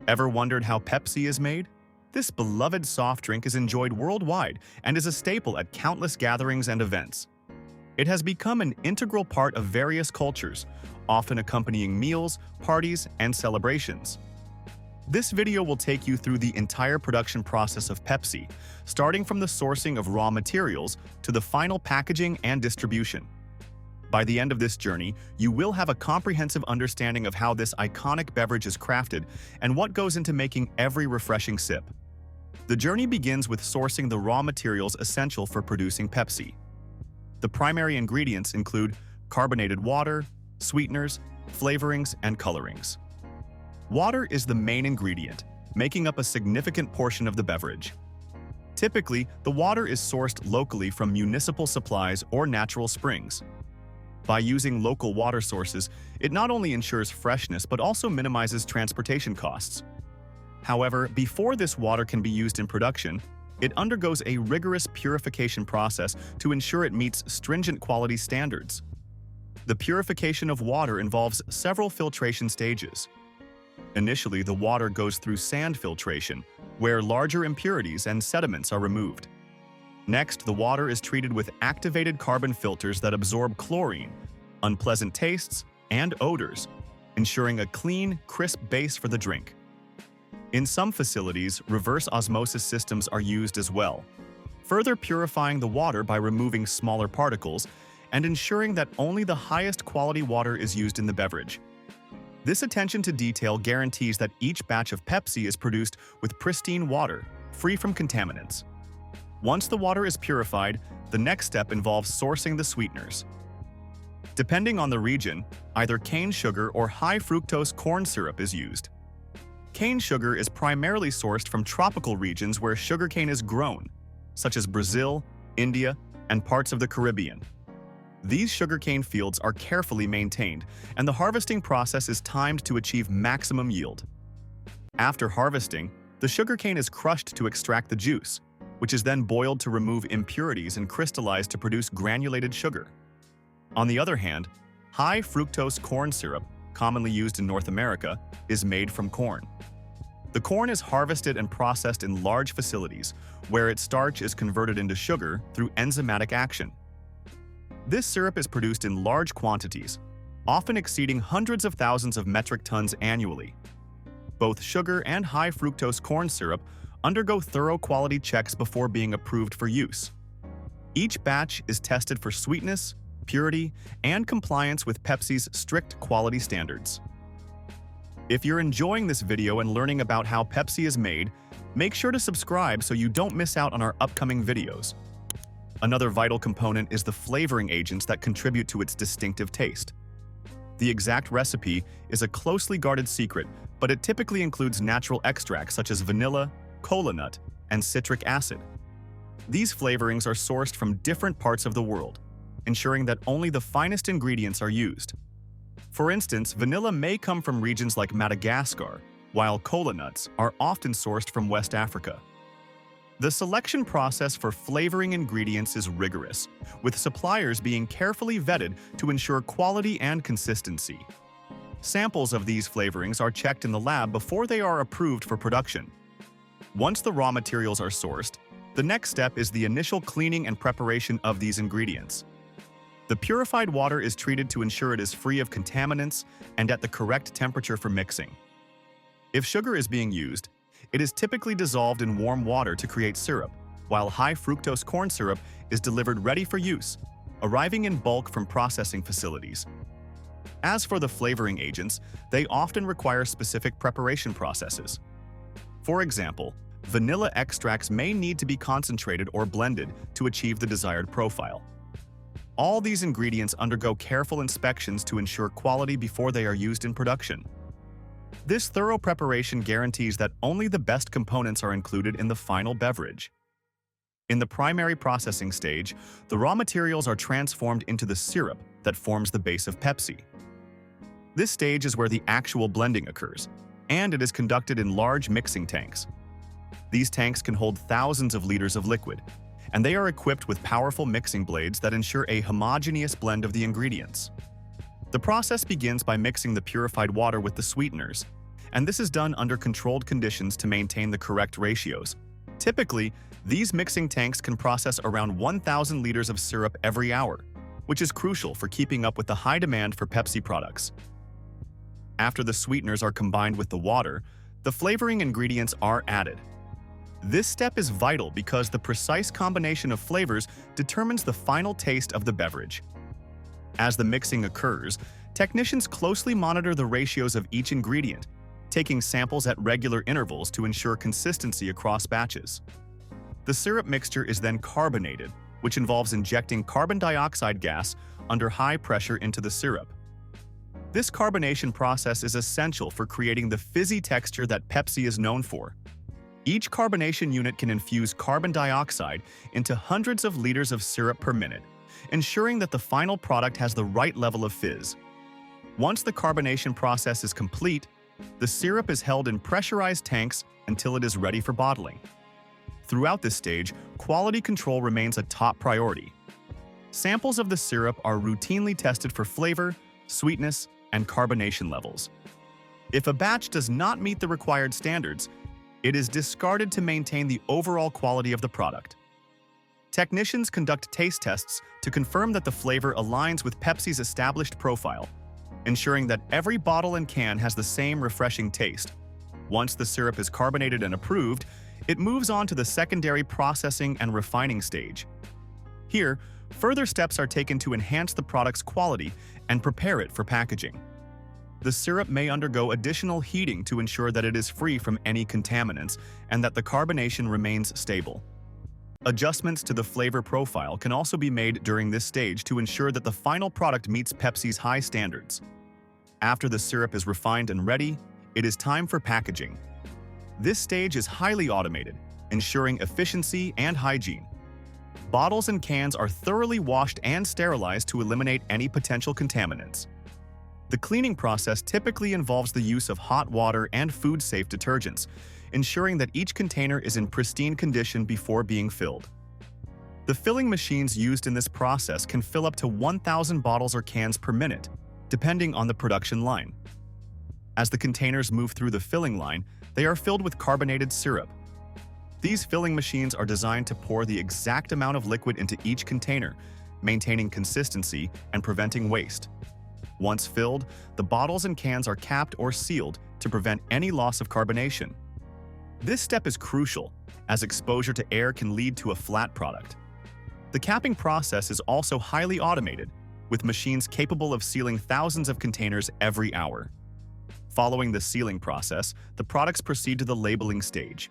Ever wondered how Pepsi is made? This beloved soft drink is enjoyed worldwide and is a staple at countless gatherings and events. It has become an integral part of various cultures, often accompanying meals, parties, and celebrations. This video will take you through the entire production process of Pepsi, starting from the sourcing of raw materials to the final packaging and distribution. By the end of this journey, you will have a comprehensive understanding of how this iconic beverage is crafted and what goes into making every refreshing sip. The journey begins with sourcing the raw materials essential for producing Pepsi. The primary ingredients include carbonated water, sweeteners, flavorings, and colorings. Water is the main ingredient, making up a significant portion of the beverage. Typically, the water is sourced locally from municipal supplies or natural springs. By using local water sources, it not only ensures freshness but also minimizes transportation costs. However, before this water can be used in production, it undergoes a rigorous purification process to ensure it meets stringent quality standards. The purification of water involves several filtration stages. Initially, the water goes through sand filtration, where larger impurities and sediments are removed. Next, the water is treated with activated carbon filters that absorb chlorine, unpleasant tastes, and odors, ensuring a clean, crisp base for the drink. In some facilities, reverse osmosis systems are used as well, further purifying the water by removing smaller particles and ensuring that only the highest quality water is used in the beverage. This attention to detail guarantees that each batch of Pepsi is produced with pristine water, free from contaminants. Once the water is purified, the next step involves sourcing the sweeteners. Depending on the region, either cane sugar or high fructose corn syrup is used. Cane sugar is primarily sourced from tropical regions where sugarcane is grown, such as Brazil, India, and parts of the Caribbean. These sugarcane fields are carefully maintained, and the harvesting process is timed to achieve maximum yield. After harvesting, the sugarcane is crushed to extract the juice, which is then boiled to remove impurities and crystallized to produce granulated sugar. On the other hand, high fructose corn syrup, commonly used in North America, is made from corn. The corn is harvested and processed in large facilities, where its starch is converted into sugar through enzymatic action. This syrup is produced in large quantities, often exceeding hundreds of thousands of metric tons annually. Both sugar and high fructose corn syrup undergo thorough quality checks before being approved for use. Each batch is tested for sweetness, purity, and compliance with Pepsi's strict quality standards. If you're enjoying this video and learning about how Pepsi is made, make sure to subscribe so you don't miss out on our upcoming videos. Another vital component is the flavoring agents that contribute to its distinctive taste. The exact recipe is a closely guarded secret, but it typically includes natural extracts such as vanilla, cola nut, and citric acid. These flavorings are sourced from different parts of the world, ensuring that only the finest ingredients are used. For instance, vanilla may come from regions like Madagascar, while cola nuts are often sourced from West Africa. The selection process for flavoring ingredients is rigorous, with suppliers being carefully vetted to ensure quality and consistency. Samples of these flavorings are checked in the lab before they are approved for production. Once the raw materials are sourced, the next step is the initial cleaning and preparation of these ingredients. The purified water is treated to ensure it is free of contaminants and at the correct temperature for mixing. If sugar is being used, it is typically dissolved in warm water to create syrup, while high fructose corn syrup is delivered ready for use, arriving in bulk from processing facilities. As for the flavoring agents, they often require specific preparation processes. For example, vanilla extracts may need to be concentrated or blended to achieve the desired profile. All these ingredients undergo careful inspections to ensure quality before they are used in production. This thorough preparation guarantees that only the best components are included in the final beverage. In the primary processing stage, the raw materials are transformed into the syrup that forms the base of Pepsi. This stage is where the actual blending occurs, and it is conducted in large mixing tanks. These tanks can hold thousands of liters of liquid, and they are equipped with powerful mixing blades that ensure a homogeneous blend of the ingredients. The process begins by mixing the purified water with the sweeteners, and this is done under controlled conditions to maintain the correct ratios. Typically, these mixing tanks can process around 1,000 liters of syrup every hour, which is crucial for keeping up with the high demand for Pepsi products. After the sweeteners are combined with the water, the flavoring ingredients are added. This step is vital because the precise combination of flavors determines the final taste of the beverage. As the mixing occurs, technicians closely monitor the ratios of each ingredient, taking samples at regular intervals to ensure consistency across batches. The syrup mixture is then carbonated, which involves injecting carbon dioxide gas under high pressure into the syrup. This carbonation process is essential for creating the fizzy texture that Pepsi is known for. Each carbonation unit can infuse carbon dioxide into hundreds of liters of syrup per minute, ensuring that the final product has the right level of fizz. Once the carbonation process is complete, the syrup is held in pressurized tanks until it is ready for bottling. Throughout this stage, quality control remains a top priority. Samples of the syrup are routinely tested for flavor, sweetness, and carbonation levels. If a batch does not meet the required standards, it is discarded to maintain the overall quality of the product. Technicians conduct taste tests to confirm that the flavor aligns with Pepsi's established profile, ensuring that every bottle and can has the same refreshing taste. Once the syrup is carbonated and approved, it moves on to the secondary processing and refining stage. Here, further steps are taken to enhance the product's quality and prepare it for packaging. The syrup may undergo additional heating to ensure that it is free from any contaminants and that the carbonation remains stable. Adjustments to the flavor profile can also be made during this stage to ensure that the final product meets Pepsi's high standards. After the syrup is refined and ready, it is time for packaging. This stage is highly automated, ensuring efficiency and hygiene. Bottles and cans are thoroughly washed and sterilized to eliminate any potential contaminants. The cleaning process typically involves the use of hot water and food-safe detergents, ensuring that each container is in pristine condition before being filled. The filling machines used in this process can fill up to 1,000 bottles or cans per minute, depending on the production line. As the containers move through the filling line, they are filled with carbonated syrup. These filling machines are designed to pour the exact amount of liquid into each container, maintaining consistency and preventing waste. Once filled, the bottles and cans are capped or sealed to prevent any loss of carbonation. This step is crucial, as exposure to air can lead to a flat product. The capping process is also highly automated, with machines capable of sealing thousands of containers every hour. Following the sealing process, the products proceed to the labeling stage.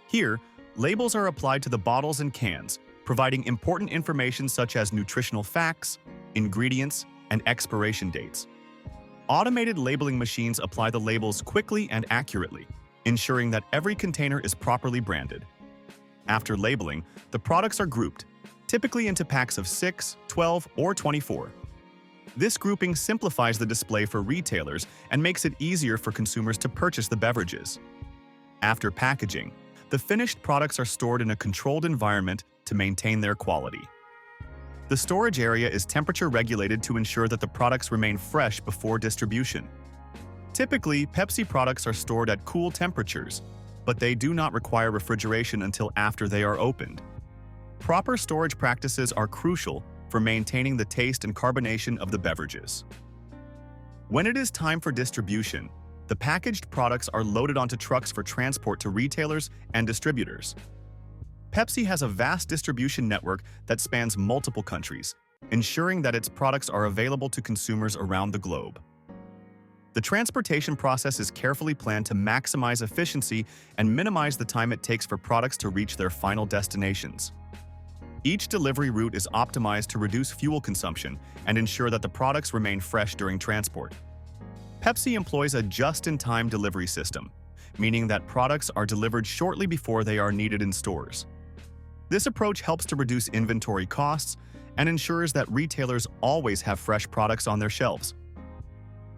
Here, labels are applied to the bottles and cans, providing important information such as nutritional facts, ingredients, and expiration dates. Automated labeling machines apply the labels quickly and accurately, ensuring that every container is properly branded. After labeling, the products are grouped, typically into packs of 6, 12, or 24. This grouping simplifies the display for retailers and makes it easier for consumers to purchase the beverages. After packaging, the finished products are stored in a controlled environment to maintain their quality. The storage area is temperature regulated to ensure that the products remain fresh before distribution. Typically, Pepsi products are stored at cool temperatures, but they do not require refrigeration until after they are opened. Proper storage practices are crucial for maintaining the taste and carbonation of the beverages. When it is time for distribution, the packaged products are loaded onto trucks for transport to retailers and distributors. Pepsi has a vast distribution network that spans multiple countries, ensuring that its products are available to consumers around the globe. The transportation process is carefully planned to maximize efficiency and minimize the time it takes for products to reach their final destinations. Each delivery route is optimized to reduce fuel consumption and ensure that the products remain fresh during transport. Pepsi employs a just-in-time delivery system, meaning that products are delivered shortly before they are needed in stores. This approach helps to reduce inventory costs and ensures that retailers always have fresh products on their shelves.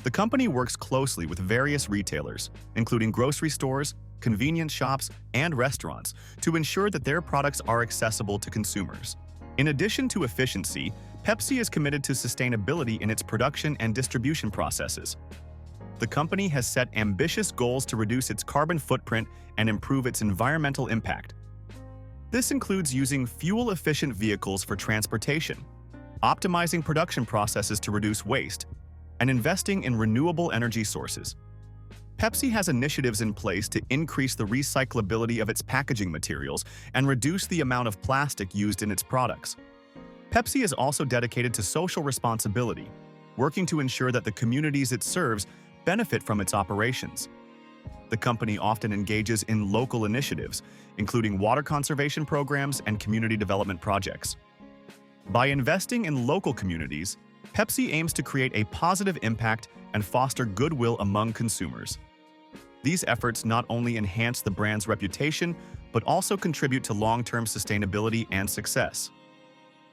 The company works closely with various retailers, including grocery stores, convenience shops, and restaurants, to ensure that their products are accessible to consumers. In addition to efficiency, Pepsi is committed to sustainability in its production and distribution processes. The company has set ambitious goals to reduce its carbon footprint and improve its environmental impact. This includes using fuel-efficient vehicles for transportation, optimizing production processes to reduce waste, and investing in renewable energy sources. Pepsi has initiatives in place to increase the recyclability of its packaging materials and reduce the amount of plastic used in its products. Pepsi is also dedicated to social responsibility, working to ensure that the communities it serves benefit from its operations. The company often engages in local initiatives, including water conservation programs and community development projects. By investing in local communities, Pepsi aims to create a positive impact and foster goodwill among consumers. These efforts not only enhance the brand's reputation, but also contribute to long-term sustainability and success.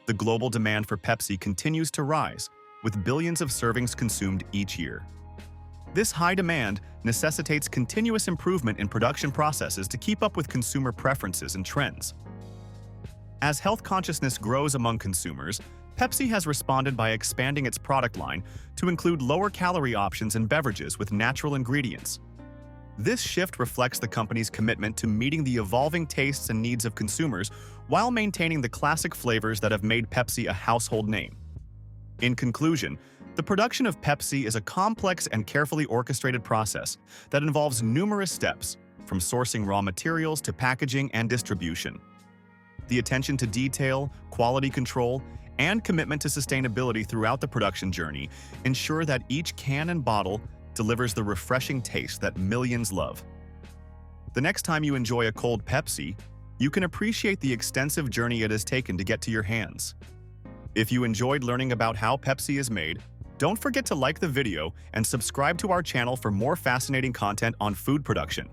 The global demand for Pepsi continues to rise, with billions of servings consumed each year. This high demand necessitates continuous improvement in production processes to keep up with consumer preferences and trends. As health consciousness grows among consumers, Pepsi has responded by expanding its product line to include lower-calorie options and beverages with natural ingredients. This shift reflects the company's commitment to meeting the evolving tastes and needs of consumers while maintaining the classic flavors that have made Pepsi a household name. In conclusion, the production of Pepsi is a complex and carefully orchestrated process that involves numerous steps, from sourcing raw materials to packaging and distribution. The attention to detail, quality control, and commitment to sustainability throughout the production journey ensure that each can and bottle delivers the refreshing taste that millions love. The next time you enjoy a cold Pepsi, you can appreciate the extensive journey it has taken to get to your hands. If you enjoyed learning about how Pepsi is made, don't forget to like the video and subscribe to our channel for more fascinating content on food production.